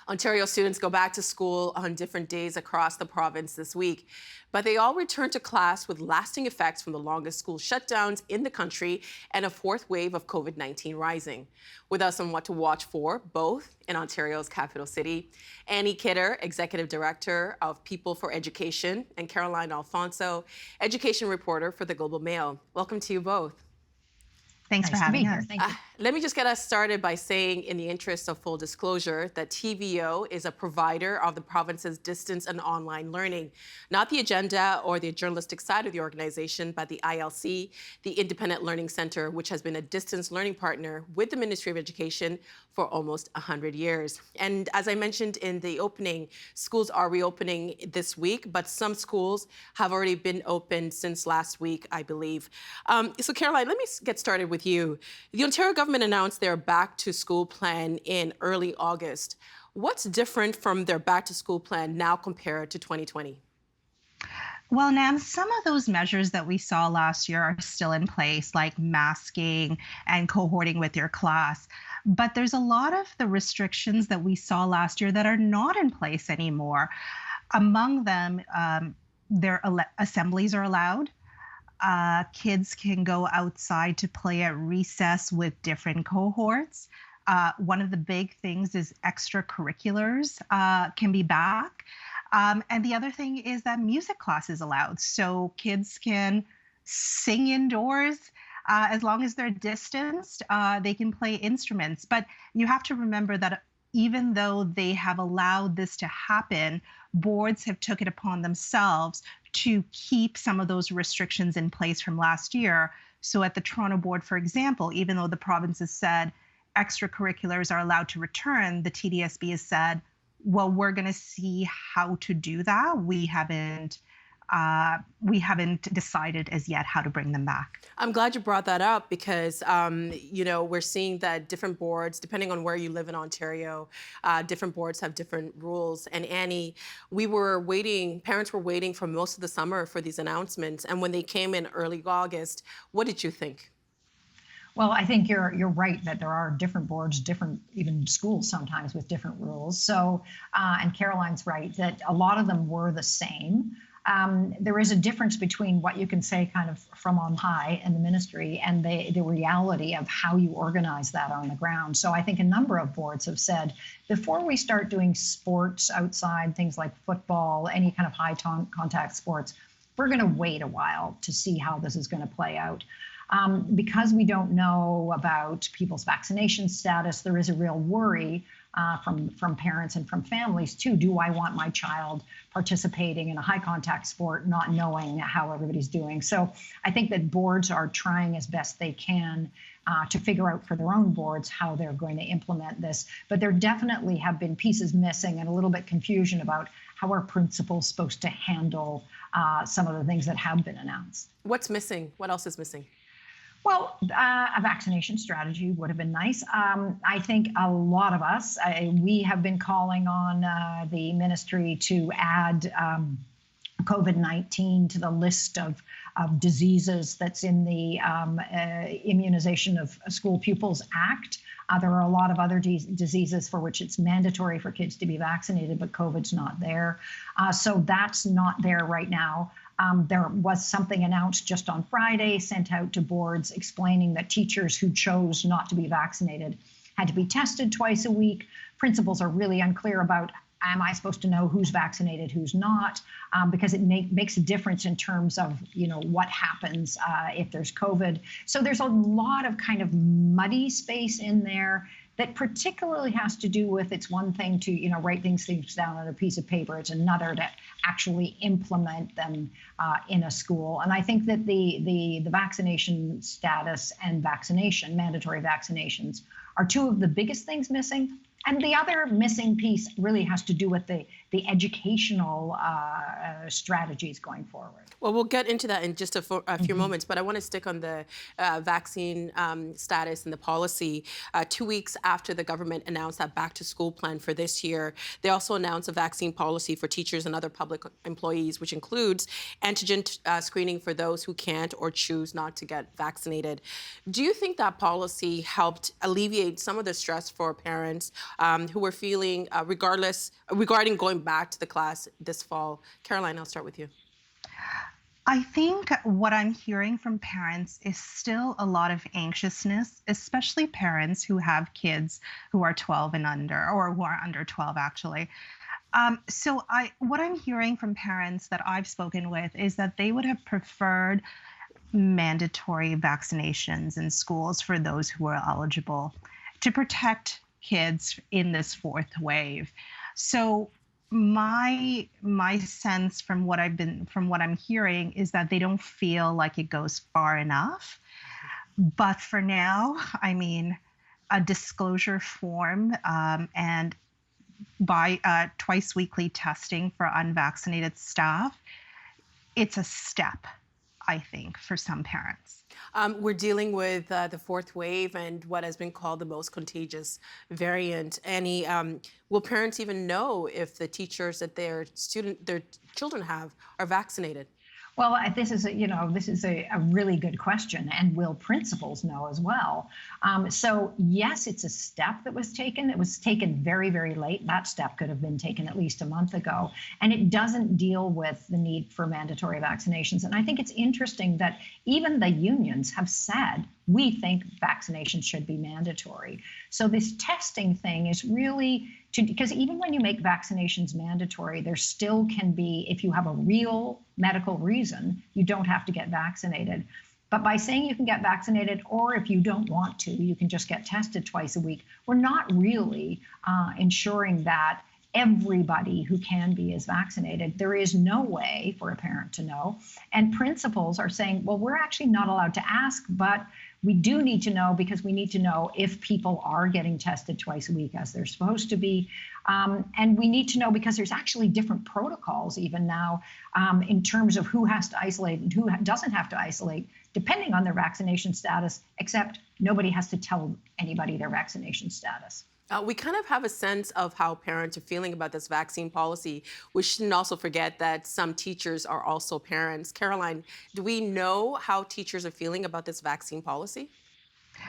Ontario students go back to school on different days across the province this week, but they all return to class with lasting effects from the longest school shutdowns in the country and a fourth wave of COVID-19 rising. With us on what to watch for, both in Ontario's capital city, Annie Kidder, Executive Director of People for Education, and Caroline Alphonso, Education Reporter for the Global Mail. Welcome to you both. Thanks for having us. Thank you. Let me just get us started by saying, in the interest of full disclosure, that TVO is a provider of the province's distance and online learning, not the agenda or the journalistic side of the organization, but the ILC, the Independent Learning Centre, which has been a distance learning partner with the Ministry of Education for almost 100 years. And as I mentioned in the opening, schools are reopening this week, but some schools have already been open since last week, I believe. So Caroline, let me get started with you. The Ontario government announced their back to school plan in early August. What's different from their back to school plan now compared to 2020? Well, Nam, some of those measures that we saw last year are still in place, like masking and cohorting with your class. But there's a lot of the restrictions that we saw last year that are not in place anymore. Among them, assemblies are allowed. Kids can go outside to play at recess with different cohorts. One of the big things is extracurriculars can be back. And the other thing is that music class is allowed. So kids can sing indoors. As long as they're distanced, they can play instruments. But you have to remember that even though they have allowed this to happen, boards have took it upon themselves to keep some of those restrictions in place from last year. So at the Toronto board, for example, even though the province has said extracurriculars are allowed to return, the TDSB has said, well, we're going to see how to do that. We haven't decided as yet how to bring them back. I'm glad you brought that up because, we're seeing that different boards, depending on where you live in Ontario, different boards have different rules. And Annie, parents were waiting for most of the summer for these announcements. And when they came in early August, what did you think? Well, I think you're right that there are different boards, different even schools sometimes with different rules. So, and Caroline's right that a lot of them were the same. There is a difference between what you can say kind of from on high in the ministry and the reality of how you organize that on the ground. So I think a number of boards have said, before we start doing sports outside, things like football, any kind of high contact sports, we're going to wait a while to see how this is going to play out. Because we don't know about people's vaccination status, there is a real worry from parents and from families too. Do I want my child participating in a high contact sport, not knowing how everybody's doing? So I think that boards are trying as best they can to figure out for their own boards how they're going to implement this. But there definitely have been pieces missing and a little bit confusion about how are principals supposed to handle some of the things that have been announced. What's missing? What else is missing? Well, a vaccination strategy would have been nice. I think a lot of us, we have been calling on the ministry to add COVID-19 to the list of diseases that's in the Immunization of School Pupils Act. There are a lot of other diseases for which it's mandatory for kids to be vaccinated, but COVID's not there. So that's not there right now. There was something announced just on Friday, sent out to boards explaining that teachers who chose not to be vaccinated had to be tested twice a week. Principals are really unclear about, am I supposed to know who's vaccinated, who's not? Because it makes a difference in terms of, what happens if there's COVID. So there's a lot of kind of muddy space in there that particularly has to do with, it's one thing to, write things down on a piece of paper. It's another to actually implement them in a school. And I think that the vaccination status and mandatory vaccinations are two of the biggest things missing. And the other missing piece really has to do with the educational strategies going forward. Well, we'll get into that in just a few moments, but I want to stick on the vaccine status and the policy. 2 weeks after the government announced that back-to-school plan for this year, they also announced a vaccine policy for teachers and other public employees, which includes antigen screening for those who can't or choose not to get vaccinated. Do you think that policy helped alleviate some of the stress for parents who were feeling regarding going back to the class this fall. Caroline, I'll start with you. I think what I'm hearing from parents is still a lot of anxiousness, especially parents who have kids who are 12 and under, or who are under 12 actually. What I'm hearing from parents that I've spoken with is that they would have preferred mandatory vaccinations in schools for those who are eligible to protect kids in this fourth wave. So my sense from what I'm hearing is that they don't feel like it goes far enough. But for now, I mean, a disclosure form and by twice weekly testing for unvaccinated staff, it's a step, I think, for some parents. We're dealing with the fourth wave and what has been called the most contagious variant. Annie, will parents even know if the teachers that their children have are vaccinated? Well, this is a really good question, and will principals know as well? So yes, it's a step that was taken. It was taken very, very late. That step could have been taken at least a month ago, and it doesn't deal with the need for mandatory vaccinations. And I think it's interesting that even the unions have said, we think vaccinations should be mandatory. So this testing thing is really because even when you make vaccinations mandatory, there still can be, if you have a real medical reason, you don't have to get vaccinated. But by saying you can get vaccinated, or if you don't want to, you can just get tested twice a week, we're not really ensuring that everybody who can be is vaccinated. There is no way for a parent to know. And principals are saying, well, we're actually not allowed to ask, but we do need to know because we need to know if people are getting tested twice a week as they're supposed to be. And we need to know because there's actually different protocols even now in terms of who has to isolate and who doesn't have to isolate, depending on their vaccination status, except nobody has to tell anybody their vaccination status. We kind of have a sense of how parents are feeling about this vaccine policy. We shouldn't also forget that some teachers are also parents. Caroline, do we know how teachers are feeling about this vaccine policy?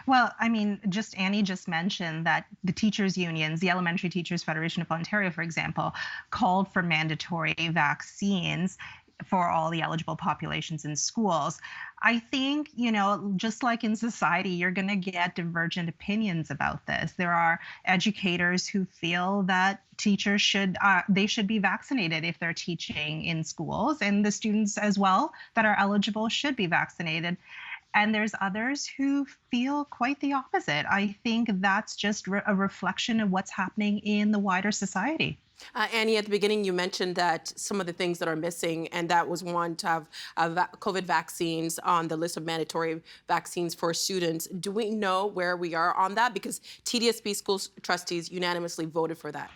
Well, I mean, Annie just mentioned that the teachers' unions, the Elementary Teachers Federation of Ontario, for example, called for mandatory vaccines for all the eligible populations in schools. I think, just like in society, you're going to get divergent opinions about this. There are educators who feel that teachers should be vaccinated if they're teaching in schools, and the students as well that are eligible should be vaccinated. And there's others who feel quite the opposite. I think that's just a reflection of what's happening in the wider society. Annie, at the beginning, you mentioned that some of the things that are missing, and that was one to have COVID vaccines on the list of mandatory vaccines for students. Do we know where we are on that? Because TDSB school trustees unanimously voted for that.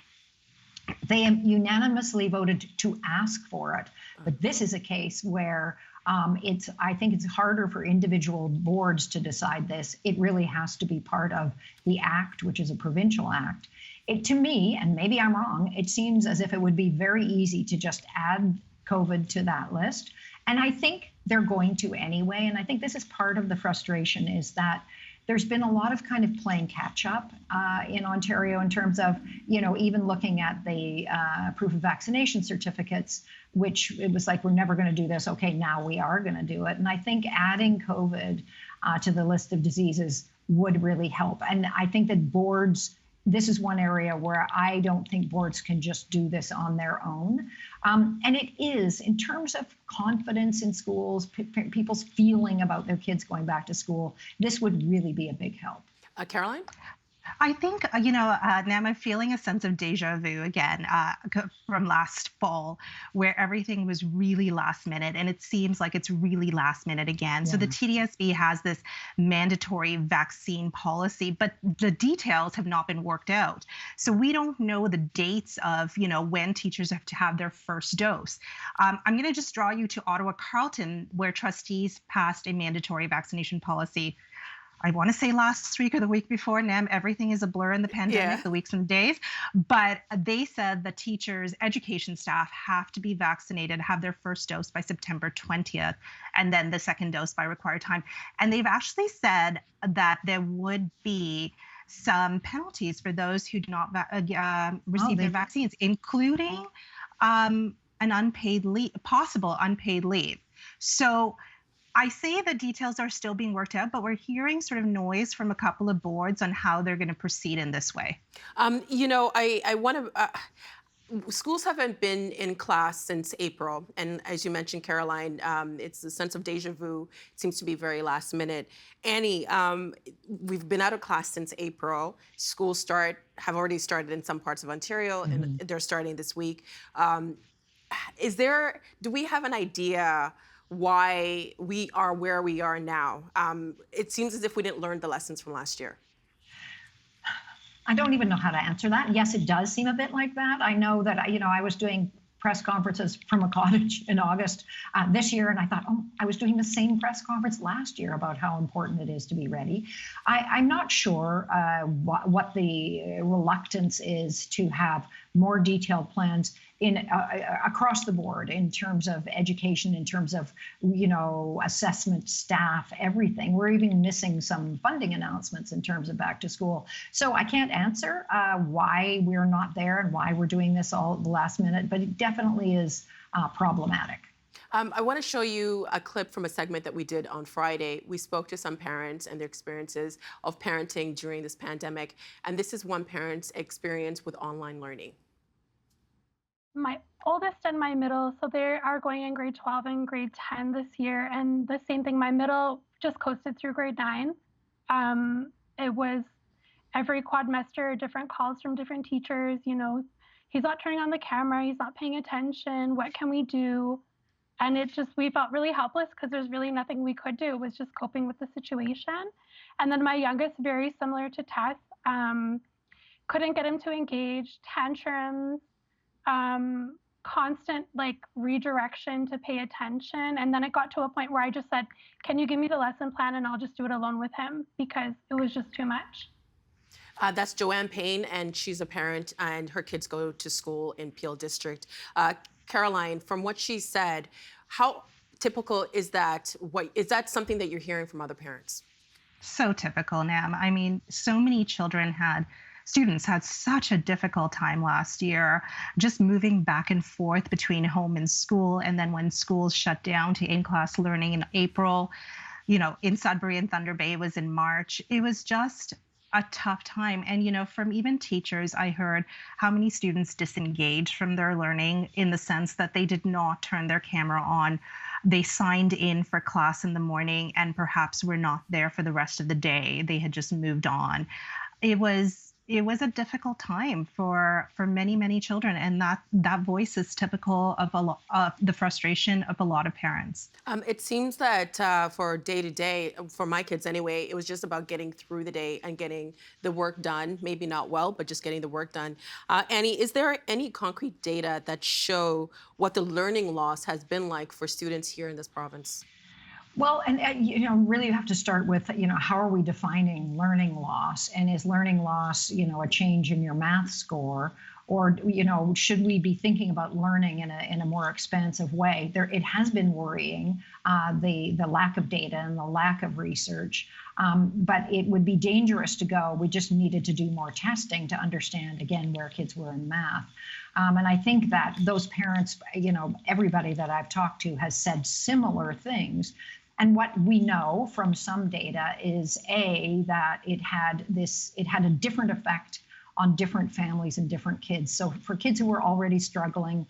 They unanimously voted to ask for it. But this is a case where I think it's harder for individual boards to decide this. It really has to be part of the act, which is a provincial act. To me, and maybe I'm wrong, it seems as if it would be very easy to just add COVID to that list. And I think they're going to anyway. And I think this is part of the frustration is that there's been a lot of kind of playing catch up in Ontario in terms of, even looking at the proof of vaccination certificates, which it was like, we're never going to do this. Okay, now we are going to do it. And I think adding COVID to the list of diseases would really help. And I think that boards, this is one area where I don't think boards can just do this on their own. And it is, in terms of confidence in schools, people's feeling about their kids going back to school, this would really be a big help. Caroline? I think, Nam, I'm feeling a sense of deja vu again from last fall, where everything was really last minute, and it seems like it's really last minute again. Yeah. So the TDSB has this mandatory vaccine policy, but the details have not been worked out. So we don't know the dates of, when teachers have to have their first dose. I'm going to just draw you to Ottawa Carleton, where trustees passed a mandatory vaccination policy. I want to say last week or the week before, Nam, everything is a blur in the pandemic, the weeks and days. But they said the teachers, education staff have to be vaccinated, have their first dose by September 20th, and then the second dose by required time. And they've actually said that there would be some penalties for those who do not Oh, receive their vaccines, including an unpaid leave, possible unpaid leave. So I say the details are still being worked out, but we're hearing sort of noise from a couple of boards on how they're going to proceed in this way. I want to. Schools haven't been in class since April. And as you mentioned, Caroline, it's a sense of deja vu. It seems to be very last minute. Annie, we've been out of class since April. Schools have already started in some parts of Ontario, and they're starting this week. Do we have an idea why we are where we are now? It seems as if we didn't learn the lessons from last year. I don't even know how to answer that. Yes, it does seem a bit like that. I know that, I was doing press conferences from a cottage in August this year, and I thought, oh, I was doing the same press conference last year about how important it is to be ready. I'm not sure what the reluctance is to have more detailed plans across the board in terms of education, in terms of assessment, staff, everything. We're even missing some funding announcements in terms of back to school. So I can't answer why we're not there and why we're doing this all at the last minute, but it definitely is problematic. I want to show you a clip from a segment that we did on Friday. We spoke to some parents and their experiences of parenting during this pandemic, and this is one parent's experience with online learning. My oldest and my middle, so they are going in grade 12 and grade 10 this year, and the same thing, my middle just coasted through grade 9. It was every quadmester, different calls from different teachers, he's not turning on the camera, he's not paying attention, what can we do? And we felt really helpless because there's really nothing we could do. It was just coping with the situation. And then my youngest, very similar to Tess, couldn't get him to engage, tantrums, constant redirection to pay attention. And then it got to a point where I just said, can you give me the lesson plan and I'll just do it alone with him, because it was just too much. That's Joanne Payne, and she's a parent, and her kids go to school in Peel District. Caroline, from what she said, how typical is that? Is that something that you're hearing from other parents? So typical, Nam. I mean, so many students had such a difficult time last year, just moving back and forth between home and school. And then when schools shut down to in-class learning in April, in Sudbury and Thunder Bay was in March. It was just a tough time. And, from even teachers, I heard how many students disengaged from their learning in the sense that they did not turn their camera on. They signed in for class in the morning and perhaps were not there for the rest of the day. They had just moved on. It was a difficult time for many, many children. And that voice is typical of the frustration of a lot of parents. It seems that for day to day, for my kids anyway, it was just about getting through the day and getting the work done. Maybe not well, but just getting the work done. Annie, is there any concrete data that show what the learning loss has been like for students here in this province? Well, and really you have to start with, how are we defining learning loss? And is learning loss, a change in your math score? Or, should we be thinking about learning in a more expansive way? It has been worrying, the lack of data and the lack of research. But it would be dangerous to go, we just needed to do more testing to understand, again, where kids were in math. And I think that those parents, everybody that I've talked to has said similar things. And what we know from some data is that it had a different effect on different families and different kids. So for kids who were already struggling,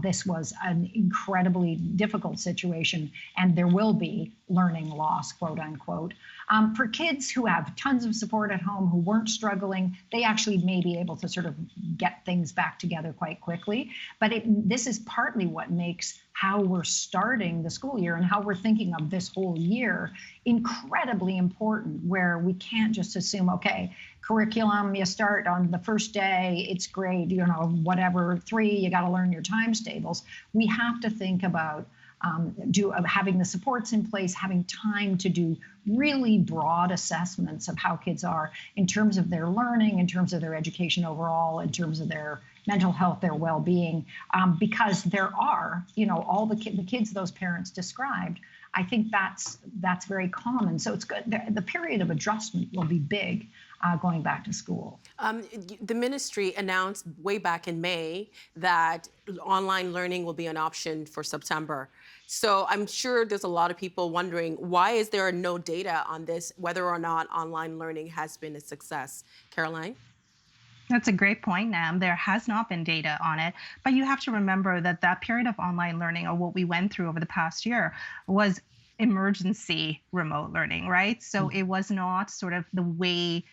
this was an incredibly difficult situation, and there will be learning loss, quote unquote. For kids who have tons of support at home, who weren't struggling, they actually may be able to sort of get things back together quite quickly. But this is partly what makes how we're starting the school year and how we're thinking of this whole year incredibly important, where we can't just assume, okay, curriculum, you start on the first day, it's grade, whatever, 3, you got to learn your times tables. We have to think about having the supports in place, having time to do really broad assessments of how kids are in terms of their learning, in terms of their education overall, in terms of their mental health, their well-being, because there are, all the kids those parents described. I think that's very common. So it's good. The period of adjustment will be big. going back to school. The ministry announced way back in May that online learning will be an option for September. So I'm sure there's a lot of people wondering, why is there no data on this, whether or not online learning has been a success? Caroline? That's a great point, Nam. There has not been data on it, but you have to remember that that period of online learning, or what we went through over the past year, was emergency remote learning, right? So it was not sort of the way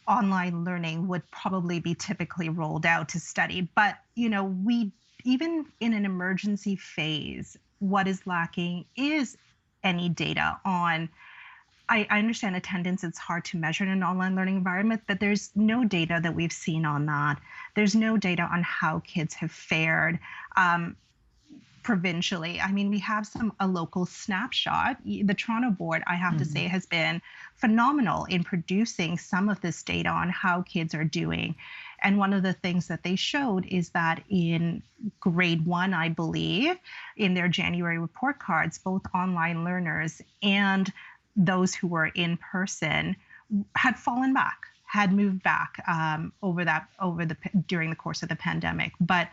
online learning would probably be typically rolled out to study. But, we, even in an emergency phase, what is lacking is any data on. I understand attendance, it's hard to measure in an online learning environment, but there's no data that we've seen on that. There's no data on how kids have fared. Provincially. I mean, we have a local snapshot. The Toronto board, I have to say, has been phenomenal in producing some of this data on how kids are doing. And one of the things that they showed is that in grade 1, I believe, in their January report cards, both online learners and those who were in person had fallen back, had moved back during the course of the pandemic. But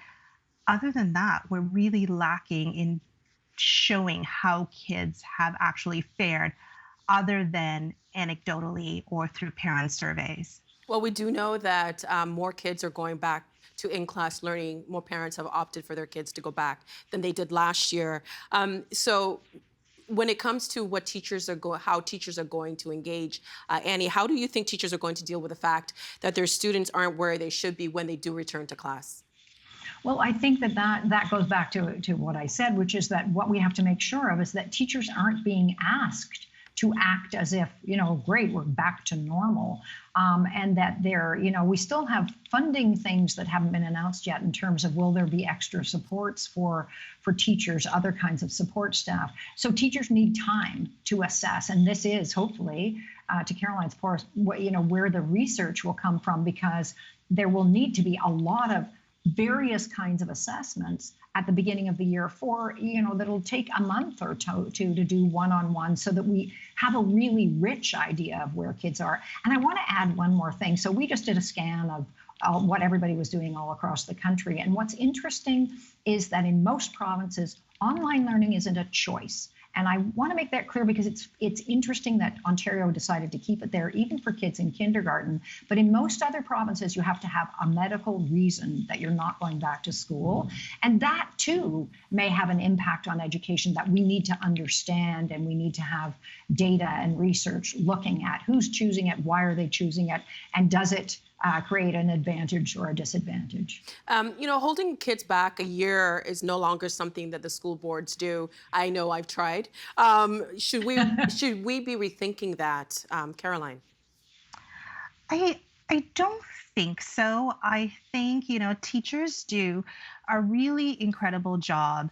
other than that, we're really lacking in showing how kids have actually fared, other than anecdotally or through parent surveys. Well, we do know that more kids are going back to in-class learning. More parents have opted for their kids to go back than they did last year. So when it comes to how teachers are going to engage, Annie, how do you think teachers are going to deal with the fact that their students aren't where they should be when they do return to class? Well, I think that goes back to what I said, which is that what we have to make sure of is that teachers aren't being asked to act as if, great, we're back to normal. And that we still have funding things that haven't been announced yet in terms of, will there be extra supports for teachers, other kinds of support staff. So teachers need time to assess. And this is hopefully, to Caroline's point, where the research will come from, because there will need to be a lot of various kinds of assessments at the beginning of the year that'll take a month or two to do one-on-one, so that we have a really rich idea of where kids are. And I want to add one more thing. So we just did a scan of what everybody was doing all across the country. And what's interesting is that in most provinces, online learning isn't a choice. And I want to make that clear, because it's interesting that Ontario decided to keep it there, even for kids in kindergarten. But in most other provinces, you have to have a medical reason that you're not going back to school. And that, too, may have an impact on education that we need to understand, and we need to have data and research looking at who's choosing it, why are they choosing it, and does it create an advantage or a disadvantage. Holding kids back a year is no longer something that the school boards do. I know I've tried. Should we be rethinking that, Caroline? I don't think so. I think teachers do a really incredible job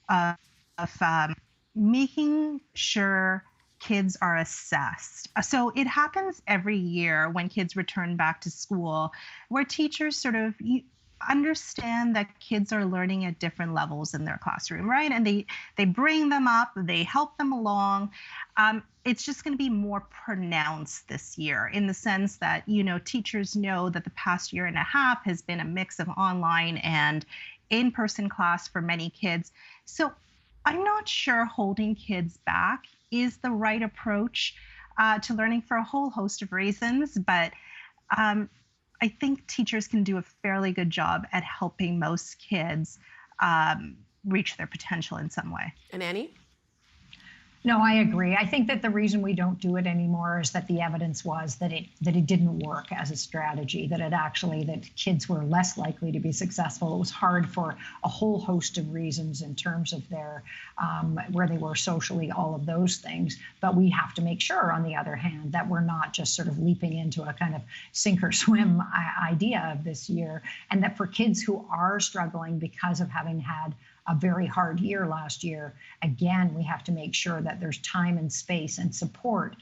of making sure kids are assessed. So it happens every year when kids return back to school, where teachers sort of understand that kids are learning at different levels in their classroom, right? And they bring them up, they help them along. It's just going to be more pronounced this year, in the sense that, teachers know that the past year and a half has been a mix of online and in-person class for many kids. So I'm not sure holding kids back is the right approach to learning, for a whole host of reasons. But I think teachers can do a fairly good job at helping most kids reach their potential in some way. And Annie? No, I agree. I think that the reason we don't do it anymore is that the evidence was that it didn't work as a strategy, that kids were less likely to be successful. It was hard for a whole host of reasons in terms of their where they were socially, all of those things. But we have to make sure, on the other hand, that we're not just sort of leaping into a kind of sink or swim idea of this year, and that for kids who are struggling because of having had a very hard year last year, again, we have to make sure that there's time and space and support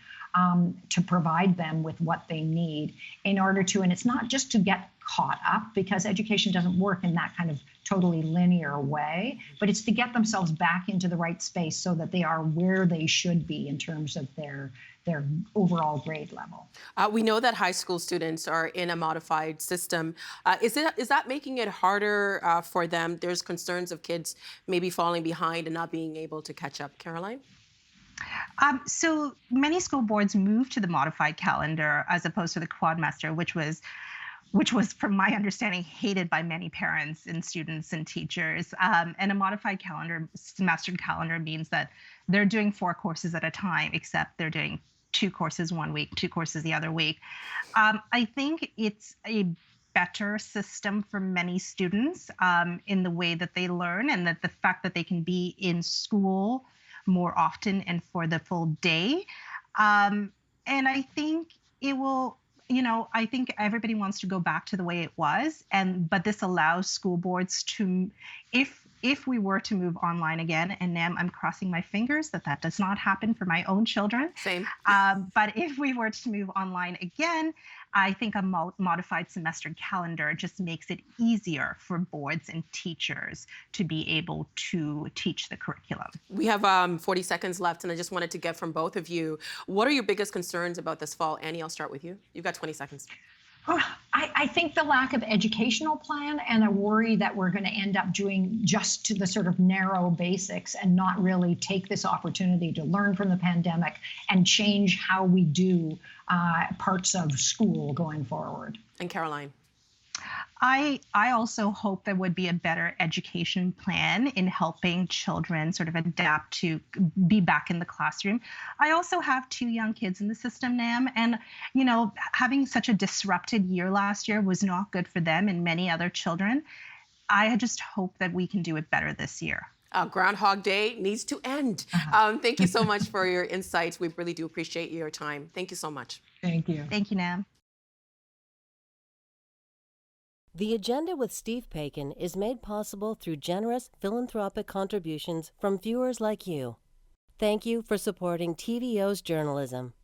to provide them with what they need in order to, and it's not just to get caught up, because education doesn't work in that kind of totally linear way, but it's to get themselves back into the right space so that they are where they should be in terms of their overall grade level. We know that high school students are in a modified system. Is that making it harder for them? There's concerns of kids maybe falling behind and not being able to catch up. Caroline? So many school boards moved to the modified calendar as opposed to the quadmester, which was, from my understanding, hated by many parents and students and teachers. And a modified calendar, semester calendar, means that they're doing 4 courses at a time, except they're doing 2 courses one week, 2 courses the other week. I think it's a better system for many students in the way that they learn, and that the fact that they can be in school more often and for the full day. And I think it will, I think everybody wants to go back to the way it was, but this allows school boards to, if we were to move online again, and Nam, I'm crossing my fingers that does not happen for my own children. Same. But if we were to move online again, I think a modified semester calendar just makes it easier for boards and teachers to be able to teach the curriculum. We have 40 seconds left, and I just wanted to get from both of you, what are your biggest concerns about this fall? Annie, I'll start with you. You've got 20 seconds. I think the lack of educational plan, and a worry that we're going to end up doing just to the sort of narrow basics and not really take this opportunity to learn from the pandemic and change how we do parts of school going forward. And Caroline? I also hope there would be a better education plan in helping children sort of adapt to be back in the classroom. I also have 2 young kids in the system, Nam, and having such a disrupted year last year was not good for them and many other children. I just hope that we can do it better this year. Groundhog Day needs to end. Thank you so much for your insights. We really do appreciate your time. Thank you so much. Thank you. Thank you, Nam. The Agenda with Steve Paikin is made possible through generous philanthropic contributions from viewers like you. Thank you for supporting TVO's journalism.